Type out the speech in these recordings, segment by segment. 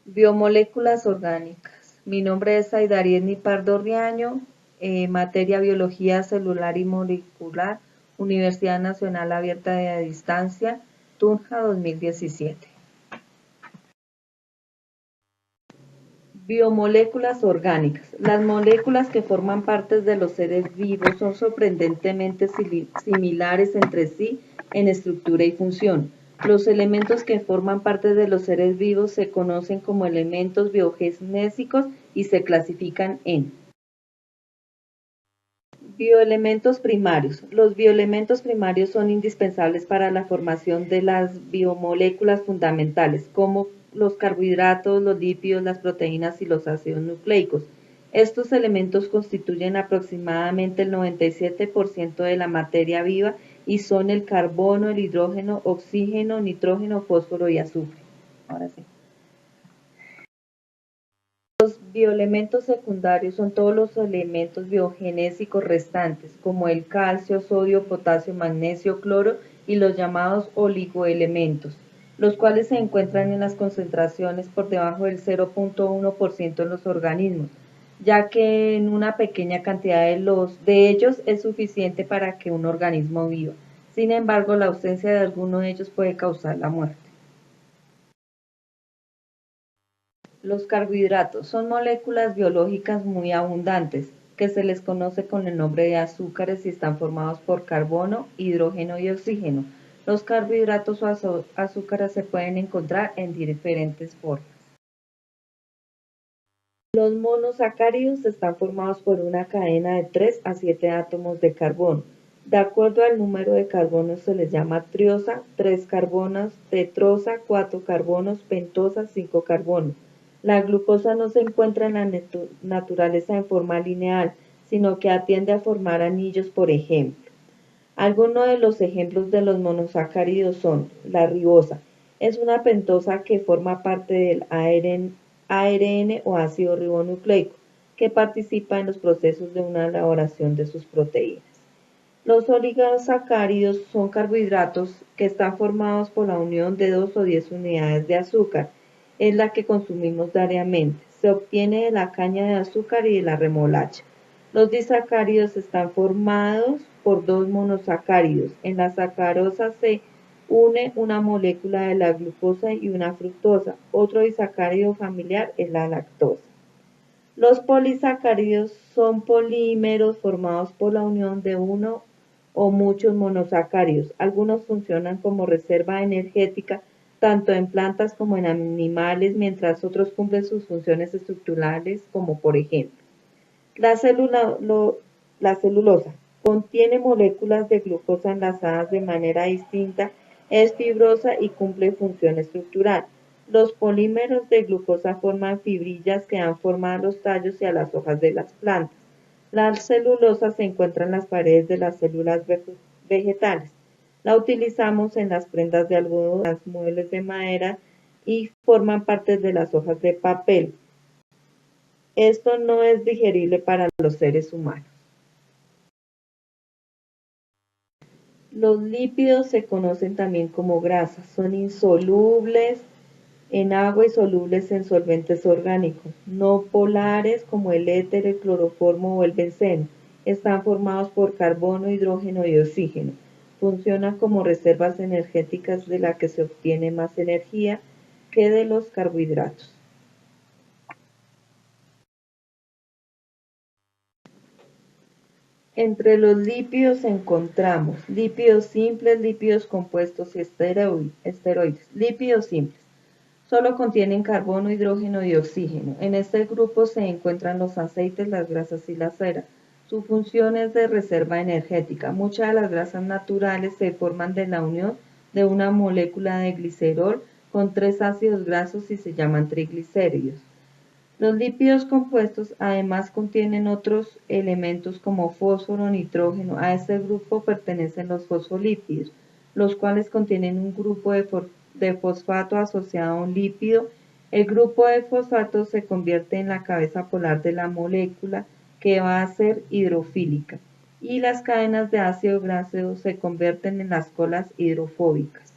Biomoléculas orgánicas. Mi nombre es Aidariedni Pardo Riaño, materia Biología Celular y Molecular, Universidad Nacional Abierta de Distancia, Tunja 2017. Biomoléculas orgánicas. Las moléculas que forman parte de los seres vivos son sorprendentemente similares entre sí en estructura y función. Los elementos que forman parte de los seres vivos se conocen como elementos biogenésicos y se clasifican en bioelementos primarios. Los bioelementos primarios son indispensables para la formación de las biomoléculas fundamentales, como los carbohidratos, los lípidos, las proteínas y los ácidos nucleicos. Estos elementos constituyen aproximadamente el 97% de la materia viva y son el carbono, el hidrógeno, oxígeno, nitrógeno, fósforo y azufre. Ahora sí. Los bioelementos secundarios son todos los elementos biogenésicos restantes, como el calcio, sodio, potasio, magnesio, cloro y los llamados oligoelementos, los cuales se encuentran en las concentraciones por debajo del 0.1% en los organismos, ya que en una pequeña cantidad de ellos es suficiente para que un organismo viva. Sin embargo, la ausencia de alguno de ellos puede causar la muerte. Los carbohidratos son moléculas biológicas muy abundantes, que se les conoce con el nombre de azúcares y están formados por carbono, hidrógeno y oxígeno. Los carbohidratos o azúcares se pueden encontrar en diferentes formas. Los monosacáridos están formados por una cadena de 3 a 7 átomos de carbono. De acuerdo al número de carbonos se les llama triosa, 3 carbonos, tetrosa, 4 carbonos, pentosa, 5 carbonos. La glucosa no se encuentra en la naturaleza en forma lineal, sino que atiende a formar anillos, por ejemplo. Algunos de los ejemplos de los monosacáridos son la ribosa. Es una pentosa que forma parte del ARN o ácido ribonucleico, que participa en los procesos de una elaboración de sus proteínas. Los oligosacáridos son carbohidratos que están formados por la unión de 2 o 10 unidades de azúcar. Es la que consumimos diariamente. Se obtiene de la caña de azúcar y de la remolacha. Los disacáridos están formados por 2 monosacáridos. En la sacarosa se une una molécula de la glucosa y una fructosa. Otro disacárido familiar es la lactosa. Los polisacáridos son polímeros formados por la unión de uno o muchos monosacáridos. Algunos funcionan como reserva energética tanto en plantas como en animales, mientras otros cumplen sus funciones estructurales, como por ejemplo, la celulosa contiene moléculas de glucosa enlazadas de manera distinta, es fibrosa y cumple función estructural. Los polímeros de glucosa forman fibrillas que dan forma a los tallos y a las hojas de las plantas. La celulosa se encuentra en las paredes de las células vegetales. La utilizamos en las prendas de algodón, las muebles de madera y forman parte de las hojas de papel. Esto no es digerible para los seres humanos. Los lípidos se conocen también como grasas, son insolubles en agua y solubles en solventes orgánicos, no polares como el éter, el cloroformo o el benceno. Están formados por carbono, hidrógeno y oxígeno. Funcionan como reservas energéticas de la que se obtiene más energía que de los carbohidratos. Entre los lípidos encontramos lípidos simples, lípidos compuestos y esteroides. Lípidos simples. Solo contienen carbono, hidrógeno y oxígeno. En este grupo se encuentran los aceites, las grasas y la cera. Su función es de reserva energética. Muchas de las grasas naturales se forman de la unión de una molécula de glicerol con 3 ácidos grasos y se llaman triglicéridos. Los lípidos compuestos además contienen otros elementos como fósforo, nitrógeno. A este grupo pertenecen los fosfolípidos, los cuales contienen un grupo de fosfato asociado a un lípido. El grupo de fosfato se convierte en la cabeza polar de la molécula, que va a ser hidrofílica, y las cadenas de ácido graso se convierten en las colas hidrofóbicas.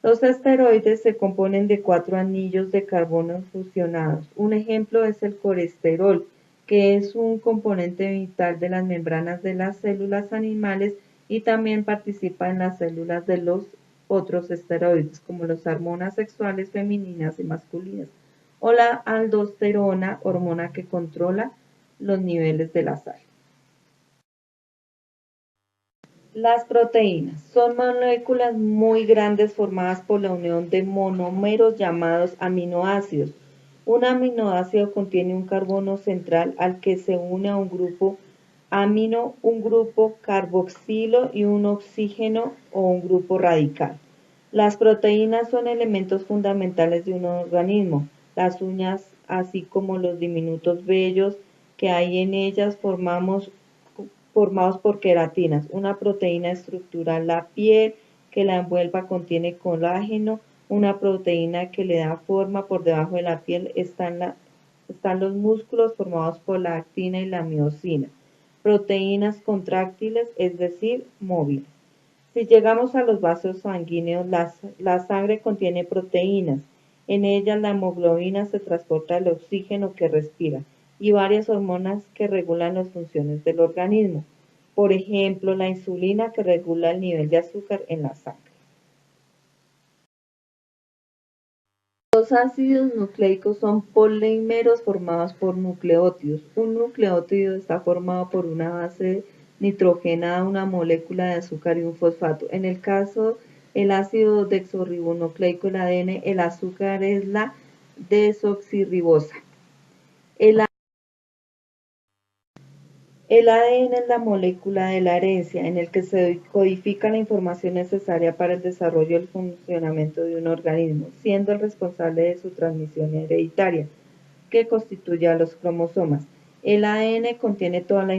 Los esteroides se componen de 4 anillos de carbono fusionados. Un ejemplo es el colesterol, que es un componente vital de las membranas de las células animales y también participa en las células de los otros esteroides, como las hormonas sexuales femeninas y masculinas, o la aldosterona, hormona que controla los niveles de la sal. Las proteínas son moléculas muy grandes formadas por la unión de monómeros llamados aminoácidos. Un aminoácido contiene un carbono central al que se une a un grupo amino, un grupo carboxilo y un oxígeno o un grupo radical. Las proteínas son elementos fundamentales de un organismo. Las uñas, así como los diminutos vellos que hay en ellas, formados por queratinas. Una proteína estructura la piel que la envuelva contiene colágeno. Una proteína que le da forma por debajo de la piel están los músculos formados por la actina y la miosina. Proteínas contráctiles, es decir, móviles. Si llegamos a los vasos sanguíneos, la sangre contiene proteínas. En ellas la hemoglobina se transporta el oxígeno que respira y varias hormonas que regulan las funciones del organismo. Por ejemplo, la insulina que regula el nivel de azúcar en la sangre. Los ácidos nucleicos son polímeros formados por nucleótidos. Un nucleótido está formado por una base nitrogenada, una molécula de azúcar y un fosfato. En el caso del ácido desoxirribonucleico, el ADN, el azúcar es la desoxirribosa. El ADN es la molécula de la herencia en el que se codifica la información necesaria para el desarrollo y el funcionamiento de un organismo, siendo el responsable de su transmisión hereditaria, que constituye a los cromosomas. El ADN contiene toda la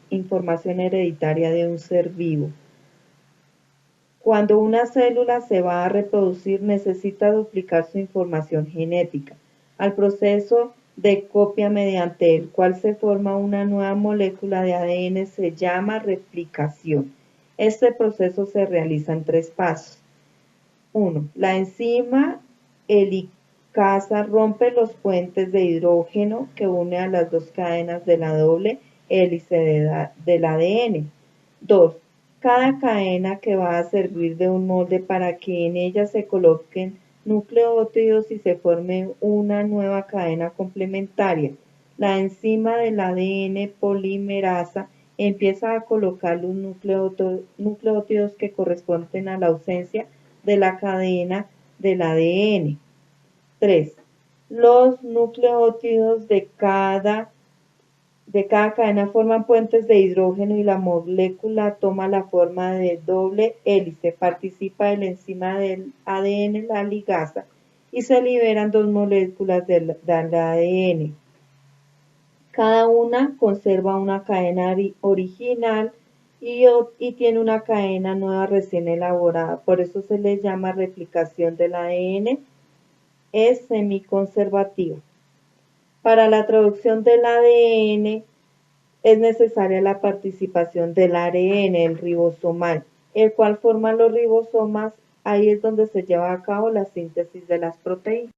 información hereditaria de un ser vivo. Cuando una célula se va a reproducir, necesita duplicar su información genética. Al proceso de copia mediante el cual se forma una nueva molécula de ADN se llama replicación. Este proceso se realiza en 3 pasos. 1. La enzima helicasa rompe los puentes de hidrógeno que une a las dos cadenas de la doble hélice del ADN. 2. Cada cadena que va a servir de un molde para que en ella se coloquen nucleótidos y se forme una nueva cadena complementaria. La enzima del ADN polimerasa empieza a colocar los nucleótidos que corresponden a la ausencia de la cadena del ADN. 3. Los nucleótidos de cada cadena forman puentes de hidrógeno y la molécula toma la forma de doble hélice. Participa la enzima del ADN, la ligasa, y se liberan 2 moléculas del ADN. Cada una conserva una cadena original y tiene una cadena nueva recién elaborada. Por eso se le llama replicación del ADN. Es semiconservativa. Para la traducción del ADN es necesaria la participación del ARN, el ribosomal, el cual forma los ribosomas. Ahí es donde se lleva a cabo la síntesis de las proteínas.